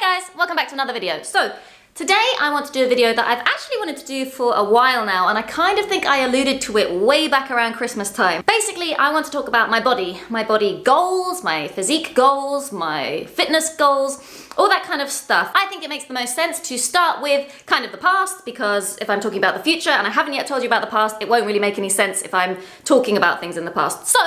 Hi guys, welcome back to another video. So today I want to do a video that I've actually wanted to do for a while now, and I kind of think I alluded to it way back around Christmas time. Basically, I want to talk about my body goals, my physique goals, my fitness goals, all that kind of stuff. I think it makes the most sense to start with kind of the past, because if I'm talking about the future and I haven't yet told you about the past, it won't really make any sense if I'm talking about things in the past. So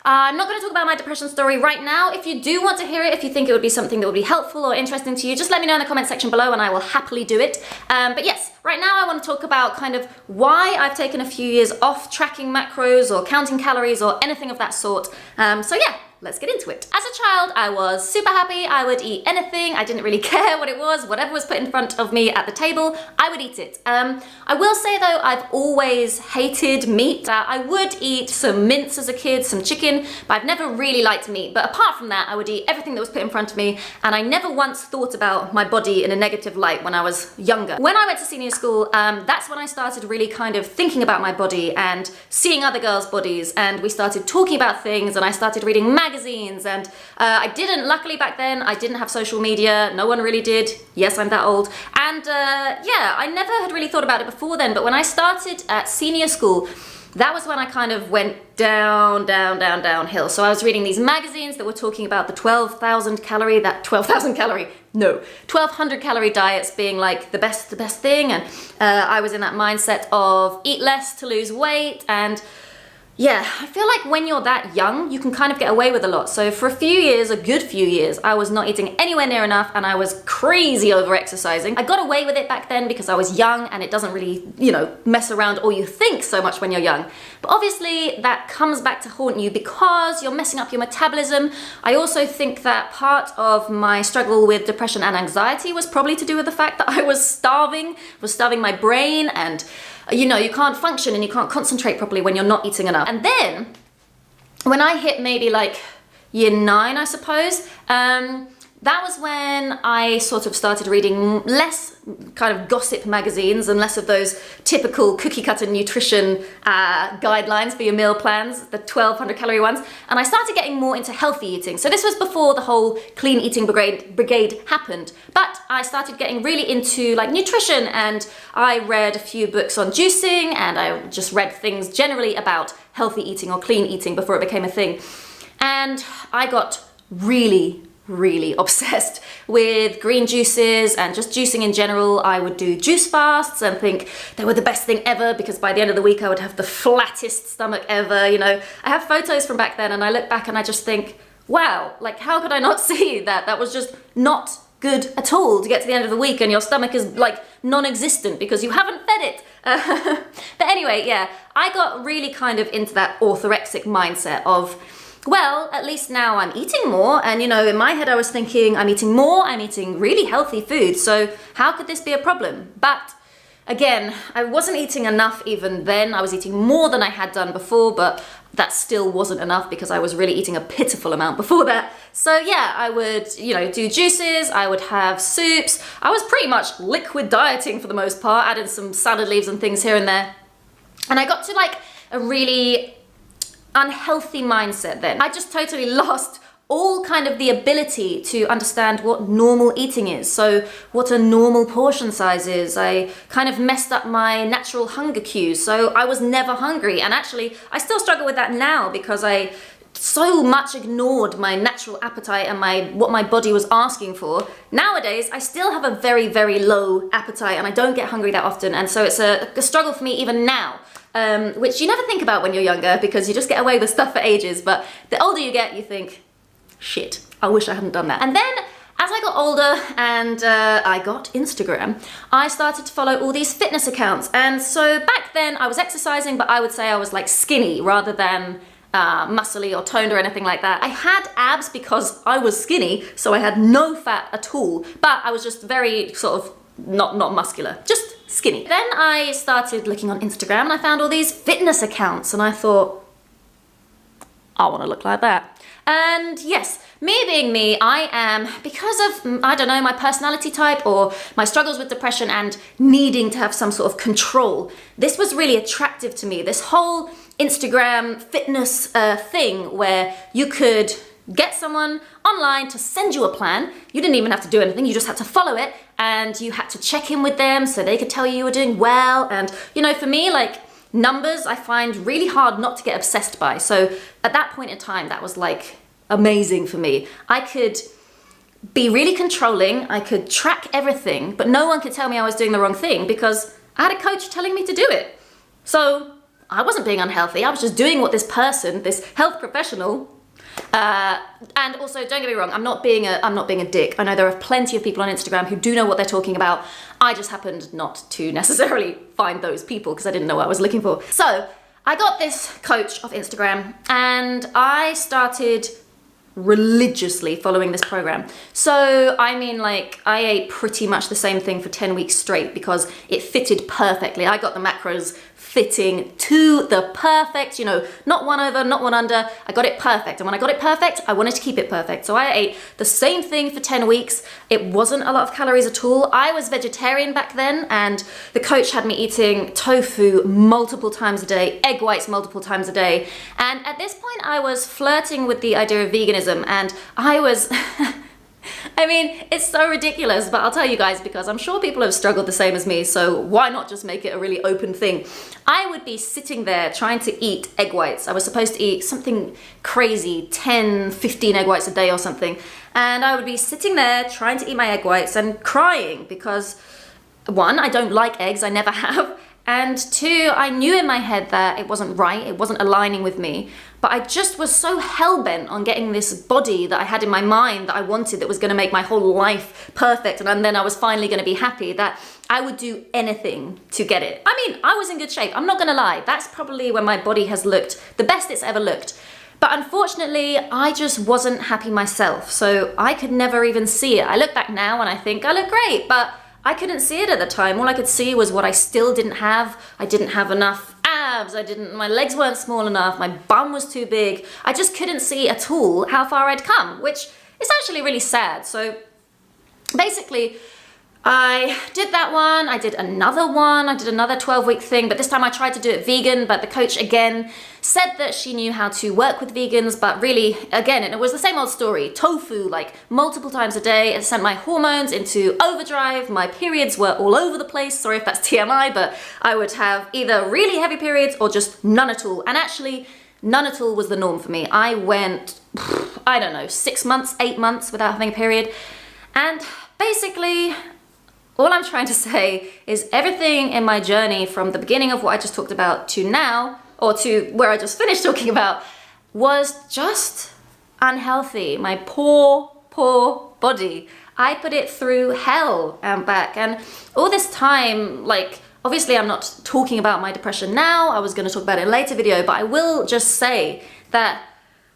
I'm not going to talk about my depression story right now. If you do want to hear it, if you think it would be something that would be helpful or interesting to you, just let me know in the comment section below and I will happily do it. But yes, right now I want to talk about kind of why I've taken a few years off tracking macros or counting calories or anything of that sort. So yeah, let's get into it. As a child, I was super happy. I would eat anything. I didn't really care what it was. Whatever was put in front of me at the table, I would eat it. I will say though, I've always hated meat. I would eat some mince as a kid, some chicken, but I've never really liked meat. But apart from that, I would eat everything that was put in front of me, and I never once thought about my body in a negative light when I was younger. When I went to senior school, that's when I started really kind of thinking about my body and seeing other girls' bodies, and we started talking about things, and I started reading magazines, and I didn't, luckily back then, I didn't have social media. No one really did. Yes, I'm that old. And yeah, I never had really thought about it before then, but when I started at senior school, that was when I kind of went downhill. So I was reading these magazines that were talking about the 12,000 calorie diets being like the best thing, and I was in that mindset of eat less to lose weight. And yeah, I feel like when you're that young, you can kind of get away with a lot. So for a few years, a good few years, I was not eating anywhere near enough, and I was crazy over exercising. I got away with it back then because I was young, and it doesn't really, you know, mess around or you think so much when you're young. But obviously that comes back to haunt you because you're messing up your metabolism. I also think that part of my struggle with depression and anxiety was probably to do with the fact that I was starving my brain, and you know, you can't function and you can't concentrate properly when you're not eating enough. And then when I hit maybe like year 9, I suppose, that was when I sort of started reading less kind of gossip magazines and less of those typical cookie cutter nutrition guidelines for your meal plans, the 1200 calorie ones, and I started getting more into healthy eating. So this was before the whole clean eating brigade happened, but I started getting really into like nutrition, and I read a few books on juicing, and I just read things generally about healthy eating or clean eating before it became a thing. And I got really obsessed with green juices and just juicing in general. I would do juice fasts and think they were the best thing ever, because by the end of the week I would have the flattest stomach ever, you know. I have photos from back then and I look back and I just think, wow, like how could I not see that? That was just not good at all to get to the end of the week and your stomach is like non-existent because you haven't fed it. But anyway, yeah, I got really kind of into that orthorexic mindset of, well, at least now I'm eating more, and you know, in my head I was thinking I'm eating more, I'm eating really healthy food, so how could this be a problem? But again, I wasn't eating enough even then. I was eating more than I had done before, but that still wasn't enough because I was really eating a pitiful amount before that. So yeah, I would, you know, do juices, I would have soups. I was pretty much liquid dieting for the most part, added some salad leaves and things here and there. And I got to like a really unhealthy mindset then. I just totally lost all kind of the ability to understand what normal eating is. So what a normal portion size is. I kind of messed up my natural hunger cues. So I was never hungry. And actually, I still struggle with that now because I so much ignored my natural appetite and what my body was asking for. Nowadays, I still have a very low appetite and I don't get hungry that often. And so it's a struggle for me even now. Which you never think about when you're younger because you just get away with stuff for ages, but the older you get, you think, shit, I wish I hadn't done that. And then as I got older and I got Instagram, I started to follow all these fitness accounts. And so back then I was exercising, but I would say I was like skinny rather than muscly or toned or anything like that. I had abs because I was skinny, so I had no fat at all, but I was just very sort of not muscular, just skinny. Then I started looking on Instagram and I found all these fitness accounts and I thought, I want to look like that. And yes, me being me, I am, because of, I don't know, my personality type or my struggles with depression and needing to have some sort of control, this was really attractive to me. This whole Instagram fitness thing where you could get someone online to send you a plan. You didn't even have to do anything, you just had to follow it, and you had to check in with them so they could tell you were doing well. And you know, for me, like, numbers I find really hard not to get obsessed by. So at that point in time, that was like amazing for me. I could be really controlling, I could track everything, but no one could tell me I was doing the wrong thing because I had a coach telling me to do it. So I wasn't being unhealthy, I was just doing what this person, this health professional, and also, don't get me wrong, I'm not being a dick. I know there are plenty of people on Instagram who do know what they're talking about. I just happened not to necessarily find those people because I didn't know what I was looking for. So I got this coach off Instagram and I started religiously following this program. So I mean, like, I ate pretty much the same thing for 10 weeks straight because it fitted perfectly. I got the macros fitting to the perfect, you know, not one over, not one under. I got it perfect. And when I got it perfect, I wanted to keep it perfect. So I ate the same thing for 10 weeks. It wasn't a lot of calories at all. I was vegetarian back then, and the coach had me eating tofu multiple times a day, egg whites multiple times a day. And at this point, I was flirting with the idea of veganism, and I was... I mean, it's so ridiculous, but I'll tell you guys because I'm sure people have struggled the same as me, so why not just make it a really open thing? I would be sitting there trying to eat egg whites. I was supposed to eat something crazy, 10, 15 egg whites a day or something, and I would be sitting there trying to eat my egg whites and crying because, one, I don't like eggs, I never have, and two, I knew in my head that it wasn't right, it wasn't aligning with me, but I just was so hell-bent on getting this body that I had in my mind that I wanted, that was gonna make my whole life perfect, and then I was finally gonna be happy, that I would do anything to get it. I mean, I was in good shape, I'm not gonna lie. That's probably when my body has looked the best it's ever looked. But unfortunately, I just wasn't happy myself, so I could never even see it. I look back now and I think I look great, but I couldn't see it at the time. All I could see was what I still didn't have. I didn't have enough abs, my legs weren't small enough, my bum was too big. I just couldn't see at all how far I'd come, which is actually really sad. So basically, I did that one, I did another 12-week thing, but this time I tried to do it vegan, but the coach again said that she knew how to work with vegans, but really, again, it was the same old story. Tofu, like, multiple times a day. It sent my hormones into overdrive. My periods were all over the place. Sorry if that's TMI, but I would have either really heavy periods or just none at all. And actually, none at all was the norm for me. I went, I don't know, 6 months, 8 months without having a period. And basically, all I'm trying to say is everything in my journey from the beginning of what I just talked about to now, or to where I just finished talking about, was just unhealthy. My poor, poor body. I put it through hell and back. And all this time, like, obviously I'm not talking about my depression now. I was going to talk about it in a later video, but I will just say that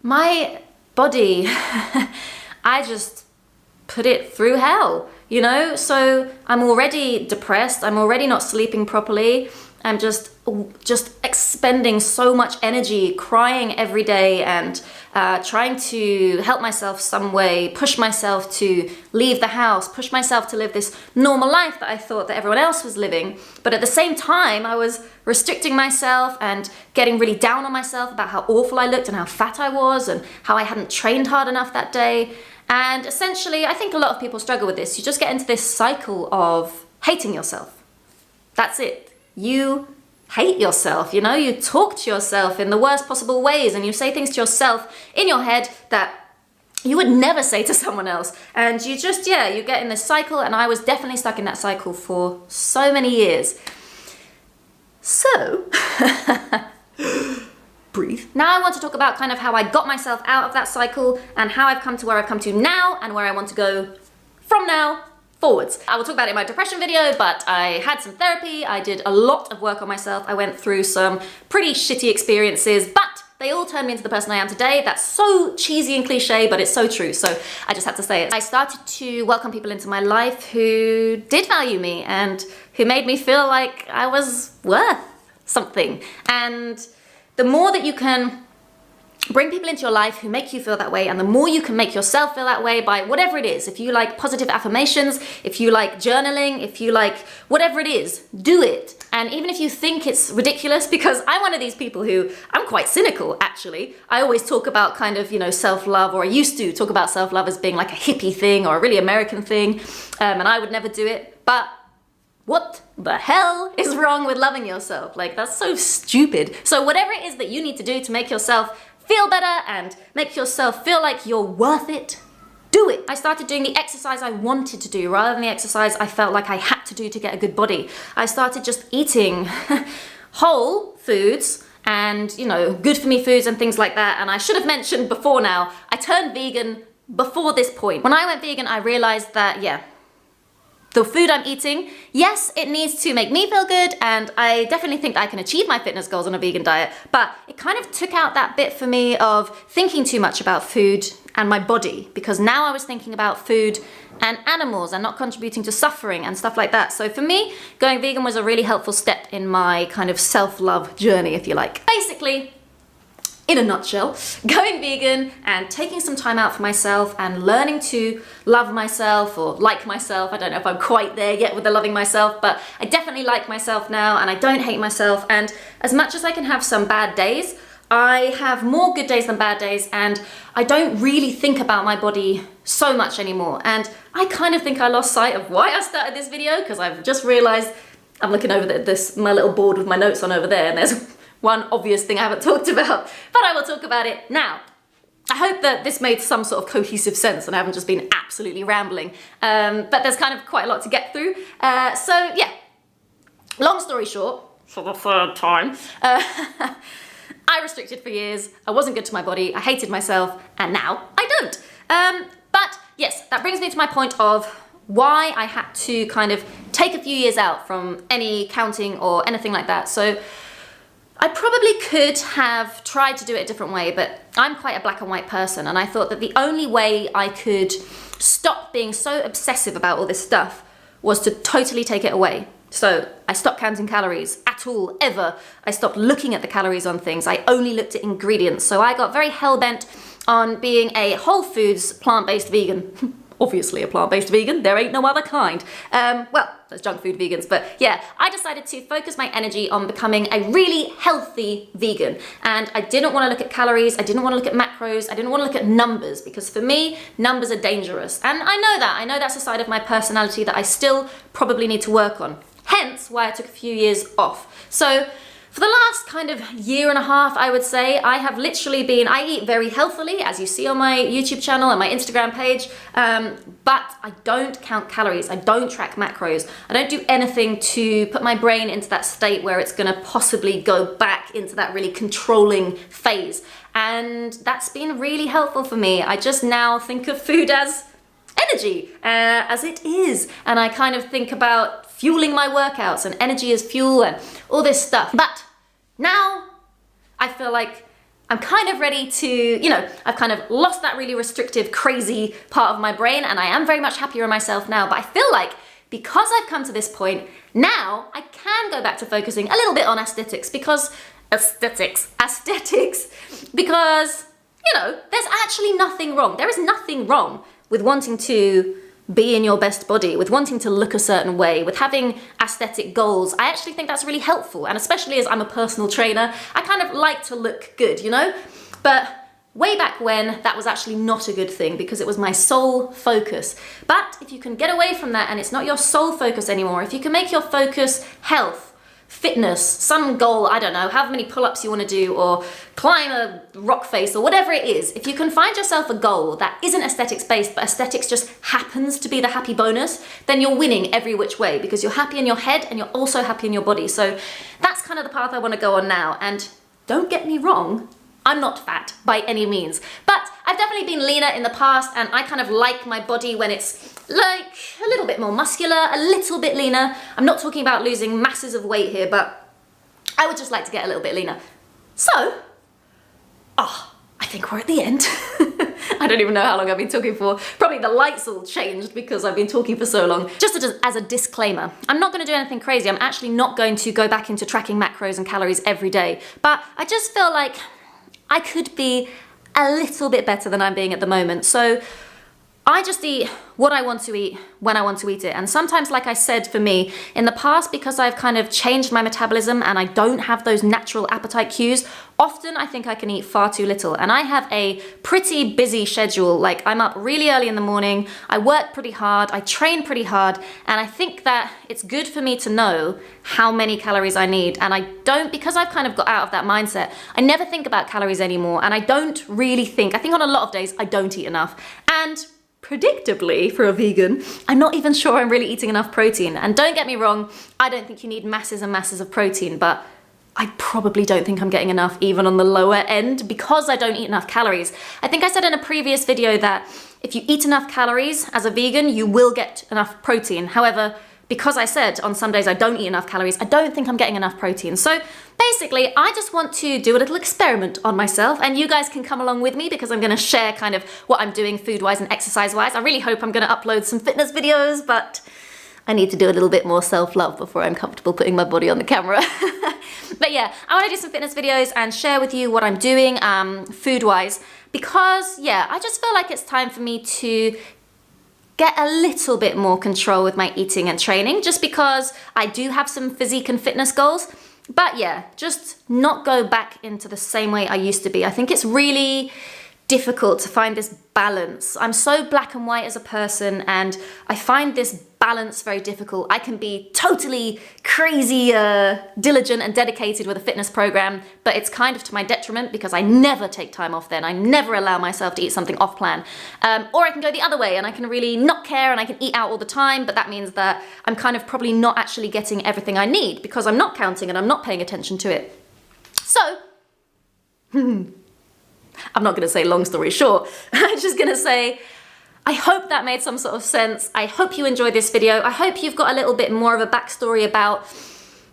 my body, I just put it through hell, you know? So I'm already depressed. I'm already not sleeping properly. I'm just expending so much energy, crying every day, and trying to help myself some way, push myself to leave the house, push myself to live this normal life that I thought that everyone else was living. But at the same time, I was restricting myself and getting really down on myself about how awful I looked and how fat I was and how I hadn't trained hard enough that day. And essentially, I think a lot of people struggle with this. You just get into this cycle of hating yourself. That's it. You hate yourself, you know? You talk to yourself in the worst possible ways, and you say things to yourself in your head that you would never say to someone else. And you just, yeah, you get in this cycle, and I was definitely stuck in that cycle for so many years. So, breathe. Now I want to talk about kind of how I got myself out of that cycle and how I've come to where I've come to now and where I want to go from now forwards. I will talk about it in my depression video, but I had some therapy. I did a lot of work on myself. I went through some pretty shitty experiences, but they all turned me into the person I am today. That's so cheesy and cliche, but it's so true. So I just had to say it. I started to welcome people into my life who did value me and who made me feel like I was worth something. And the more that you can bring people into your life who make you feel that way, and the more you can make yourself feel that way by whatever it is. If you like positive affirmations, if you like journaling, if you like whatever it is, do it. And even if you think it's ridiculous, because I'm one of these people who, I'm quite cynical actually. I always talk about kind of, self-love, or I used to talk about self-love as being like a hippie thing or a really American thing, and I would never do it. But what the hell is wrong with loving yourself? Like, that's so stupid. So whatever it is that you need to do to make yourself feel better and make yourself feel like you're worth it, do it. I started doing the exercise I wanted to do rather than the exercise I felt like I had to do to get a good body. I started just eating whole foods and, good for me foods and things like that. And I should have mentioned before now, I turned vegan before this point. When I went vegan, I realized that, the food I'm eating, yes, it needs to make me feel good, and I definitely think that I can achieve my fitness goals on a vegan diet, but it kind of took out that bit for me of thinking too much about food and my body, because now I was thinking about food and animals and not contributing to suffering and stuff like that. So for me, going vegan was a really helpful step in my kind of self-love journey, if you like. Basically, in a nutshell, going vegan and taking some time out for myself and learning to love myself or like myself. I don't know if I'm quite there yet with the loving myself, but I definitely like myself now and I don't hate myself. And as much as I can have some bad days, I have more good days than bad days, and I don't really think about my body so much anymore. And I kind of think I lost sight of why I started this video, because I've just realized I'm looking over my little board with my notes on over there, and there's one obvious thing I haven't talked about, but I will talk about it now. I hope that this made some sort of cohesive sense and I haven't just been absolutely rambling, but there's kind of quite a lot to get through. So yeah, long story short, for the third time, I restricted for years, I wasn't good to my body, I hated myself, and now I don't. But yes, that brings me to my point of why I had to kind of take a few years out from any counting or anything like that. So I probably could have tried to do it a different way, but I'm quite a black and white person, and I thought that the only way I could stop being so obsessive about all this stuff was to totally take it away. So I stopped counting calories at all, ever. I stopped looking at the calories on things. I only looked at ingredients. So I got very hell-bent on being a whole foods, plant-based vegan. Obviously a plant-based vegan, there ain't no other kind. Well, there's junk food vegans, but yeah, I decided to focus my energy on becoming a really healthy vegan. And I didn't want to look at calories, I didn't want to look at macros, I didn't want to look at numbers, because for me, numbers are dangerous. And I know that's a side of my personality that I still probably need to work on. Hence why I took a few years off. So for the last kind of year and a half, I would say, I have literally been, I eat very healthily, as you see on my YouTube channel and my Instagram page, but I don't count calories, I don't track macros, I don't do anything to put my brain into that state where it's gonna possibly go back into that really controlling phase. And that's been really helpful for me. I just now think of food as energy, as it is. And I kind of think about fueling my workouts and energy as fuel and all this stuff. But now I feel like I'm kind of ready to, I've kind of lost that really restrictive, crazy part of my brain, and I am very much happier in myself now. But I feel like because I've come to this point, now I can go back to focusing a little bit on aesthetics, because there's actually nothing wrong. There is nothing wrong with wanting to be in your best body, with wanting to look a certain way, with having aesthetic goals. I actually think that's really helpful, and especially as I'm a personal trainer, I kind of like to look good, But way back when, that was actually not a good thing, because it was my sole focus. But if you can get away from that and it's not your sole focus anymore, if you can make your focus health, fitness, some goal, I don't know, however many pull-ups you want to do, or climb a rock face, or whatever it is, if you can find yourself a goal that isn't aesthetics-based, but aesthetics just happens to be the happy bonus, then you're winning every which way, because you're happy in your head and you're also happy in your body. So that's kind of the path I want to go on now. And don't get me wrong, I'm not fat by any means, but I've definitely been leaner in the past, and I kind of like my body when it's like a little bit more muscular, a little bit leaner. I'm not talking about losing masses of weight here, but I would just like to get a little bit leaner. So, I think we're at the end. I don't even know how long I've been talking for. Probably the lights all changed because I've been talking for so long. Just as a disclaimer, I'm not going to do anything crazy. I'm actually not going to go back into tracking macros and calories every day, but I just feel like I could be a little bit better than I'm being at the moment. So I just eat what I want to eat when I want to eat it. And sometimes, like I said, for me, in the past, because I've kind of changed my metabolism and I don't have those natural appetite cues, often I think I can eat far too little. And I have a pretty busy schedule. Like, I'm up really early in the morning, I work pretty hard, I train pretty hard, and I think that it's good for me to know how many calories I need. And I don't, because I've kind of got out of that mindset, I never think about calories anymore. And I don't really think, I think on a lot of days, I don't eat enough. And predictably, for a vegan, I'm not even sure I'm really eating enough protein. And don't get me wrong, I don't think you need masses and masses of protein, but I probably don't think I'm getting enough even on the lower end because I don't eat enough calories. I think I said in a previous video that if you eat enough calories as a vegan, you will get enough protein. However, because I said on some days I don't eat enough calories, I don't think I'm getting enough protein. So basically, I just want to do a little experiment on myself, and you guys can come along with me because I'm gonna share kind of what I'm doing food-wise and exercise-wise. I really hope I'm gonna upload some fitness videos, but I need to do a little bit more self-love before I'm comfortable putting my body on the camera. But yeah, I wanna do some fitness videos and share with you what I'm doing food-wise because, yeah, I just feel like it's time for me to get a little bit more control with my eating and training, just because I do have some physique and fitness goals. But yeah, just not go back into the same way I used to be. I think it's really difficult to find this balance. I'm so black and white as a person, and I find this balance very difficult. I can be totally crazy, diligent and dedicated with a fitness program, but it's kind of to my detriment because I never take time off then. I never allow myself to eat something off plan. Or I can go the other way and I can really not care and I can eat out all the time, but that means that I'm kind of probably not actually getting everything I need because I'm not counting and I'm not paying attention to it. So, I'm not gonna say long story short. I'm just gonna say, I hope that made some sort of sense. I hope you enjoyed this video. I hope you've got a little bit more of a backstory about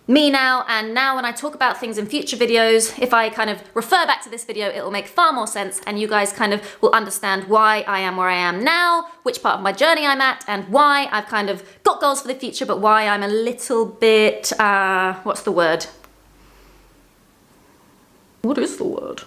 me now, and now when I talk about things in future videos, if I kind of refer back to this video, it will make far more sense and you guys kind of will understand why I am where I am now, which part of my journey I'm at, and why I've kind of got goals for the future, but why I'm a little bit, what's the word? What is the word?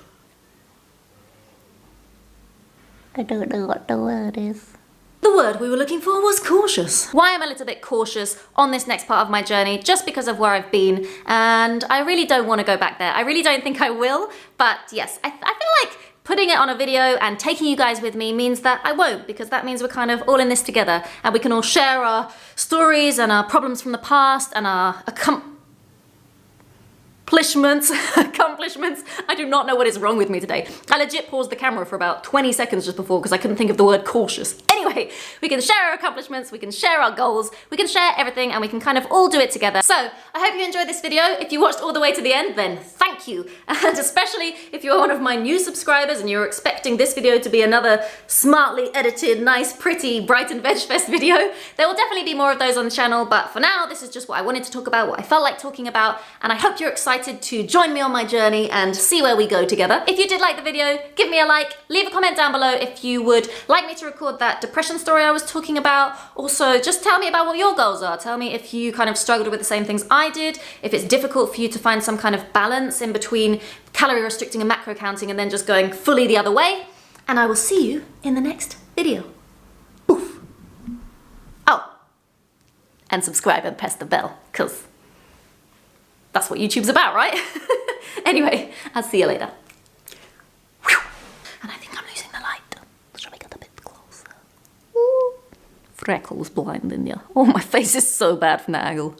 I don't know what the word is. The word we were looking for was cautious. Why I'm a little bit cautious on this next part of my journey, just because of where I've been, and I really don't want to go back there. I really don't think I will, but yes, I feel like putting it on a video and taking you guys with me means that I won't, because that means we're kind of all in this together, and we can all share our stories and our problems from the past and our accomplishments. I do not know what is wrong with me today. I legit paused the camera for about 20 seconds just before because I couldn't think of the word cautious. Anyway, we can share our accomplishments, we can share our goals, we can share everything, and we can kind of all do it together. So, I hope you enjoyed this video. If you watched all the way to the end, then thank you. And especially if you're one of my new subscribers and you're expecting this video to be another smartly edited, nice, pretty Brighton Veg Fest video, there will definitely be more of those on the channel, but for now, this is just what I wanted to talk about, what I felt like talking about, and I hope you're excited to join me on my journey and see where we go together. If you did like the video, give me a like, leave a comment down below if you would like me to record that depression story I was talking about. Also, just tell me about what your goals are. Tell me if you kind of struggled with the same things I did, if it's difficult for you to find some kind of balance in between calorie restricting and macro counting and then just going fully the other way. And I will see you in the next video. Oof. Oh, and subscribe and press the bell, because that's what YouTube's about, right? Anyway, I'll see you later. Whew. And I think I'm losing the light. Shall we get a bit closer? Ooh. Freckles blinding you. Oh, my face is so bad from that angle.